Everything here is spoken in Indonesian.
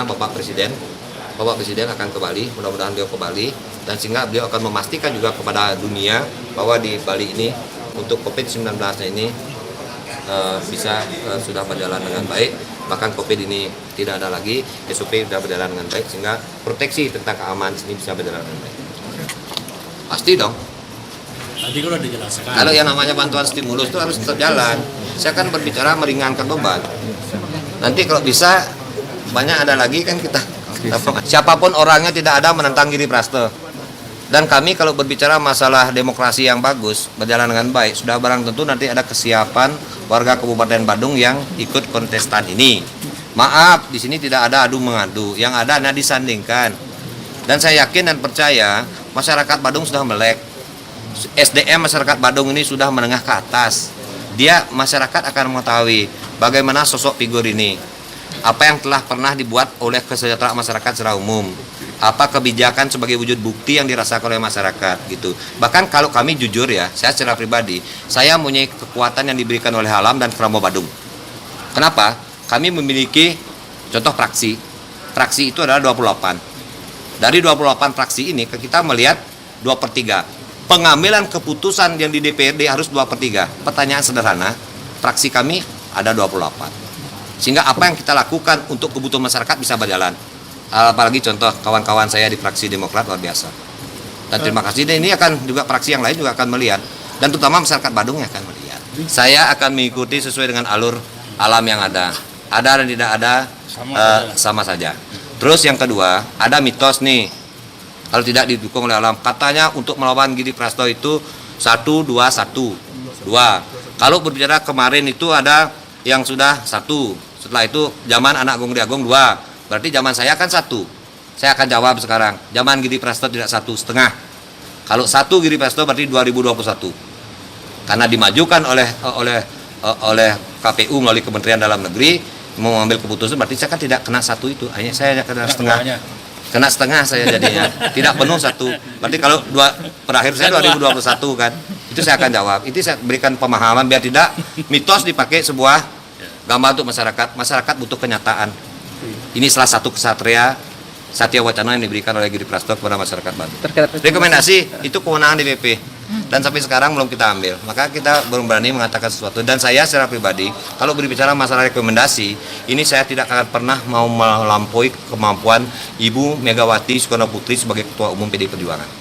Bapak Presiden akan kembali, mudah-mudahan beliau kembali, dan sehingga beliau akan memastikan juga kepada dunia bahwa di Bali ini untuk COVID-19 ini sudah berjalan dengan baik, bahkan COVID ini tidak ada lagi, SOP sudah berjalan dengan baik, sehingga proteksi tentang keamanan ini bisa berjalan dengan baik. Pasti dong. Tadi kan udah dijelaskan. Kalau yang namanya bantuan stimulus itu harus tetap jalan. Saya kan berbicara meringankan beban. Nanti kalau bisa banyak ada lagi kan kita. Siapapun orangnya tidak ada menentang Giri Prasto. Dan kami kalau berbicara masalah demokrasi yang bagus, berjalan dengan baik, sudah barang tentu nanti ada kesiapan warga Kabupaten Badung yang ikut kontestan ini. Maaf, di sini tidak ada adu mengadu, yang ada hanya disandingkan. Dan saya yakin dan percaya masyarakat Badung sudah melek. SDM masyarakat Badung ini sudah menengah ke atas. Masyarakat akan mengetahui bagaimana sosok figur ini. Apa yang telah pernah dibuat oleh kesejahteraan masyarakat secara umum, apa kebijakan sebagai wujud bukti yang dirasakan oleh masyarakat gitu. Bahkan kalau kami jujur ya, saya secara pribadi, saya mempunyai kekuatan yang diberikan oleh alam dan Kramo Badung. Kenapa? Kami memiliki contoh fraksi. Fraksi itu adalah 28. Dari 28 fraksi ini kita melihat 2/3. Pengambilan keputusan yang di DPRD harus 2/3. Pertanyaan sederhana, fraksi kami ada 28. Sehingga apa yang kita lakukan untuk kebutuhan masyarakat bisa berjalan. Apalagi contoh kawan-kawan saya di fraksi Demokrat luar biasa. Dan terima kasih. Dan ini akan juga fraksi yang lain juga akan melihat. Dan terutama masyarakat Badung yang akan melihat. Saya akan mengikuti sesuai dengan alur alam yang ada. Ada dan tidak ada sama saja. Terus yang kedua, ada mitos nih. Kalau tidak didukung oleh alam, katanya untuk melawan Giri Prasto itu 1, 2, 1. 2. Kalau berbicara kemarin itu ada yang sudah 1. Setelah itu zaman anak Agung Diagung 2. Berarti zaman saya kan 1. Saya akan jawab sekarang. Zaman Giri Prasto tidak 1,5. Kalau 1 Giri Prasto berarti 2021. Karena dimajukan oleh KPU melalui Kementerian Dalam Negeri mau mengambil keputusan, berarti saya kan tidak kena 1 itu. Hanya saya kena setengah. Kena setengah saya jadinya. Tidak penuh 1. Berarti kalau terakhir saya 2021 kan. Itu saya akan jawab. Itu saya berikan pemahaman biar tidak mitos dipakai sebuah gambar untuk masyarakat. Masyarakat butuh kenyataan. Ini salah satu kesatria Satya Wacana yang diberikan oleh Giri Prasto kepada masyarakat Badung. Rekomendasi itu kewenangan DPP. Dan sampai sekarang belum kita ambil. Maka kita belum berani mengatakan sesuatu. Dan saya secara pribadi, kalau berbicara masalah rekomendasi, ini saya tidak akan pernah mau melampaui kemampuan Ibu Megawati Soekarno Putri sebagai Ketua Umum PDI Perjuangan.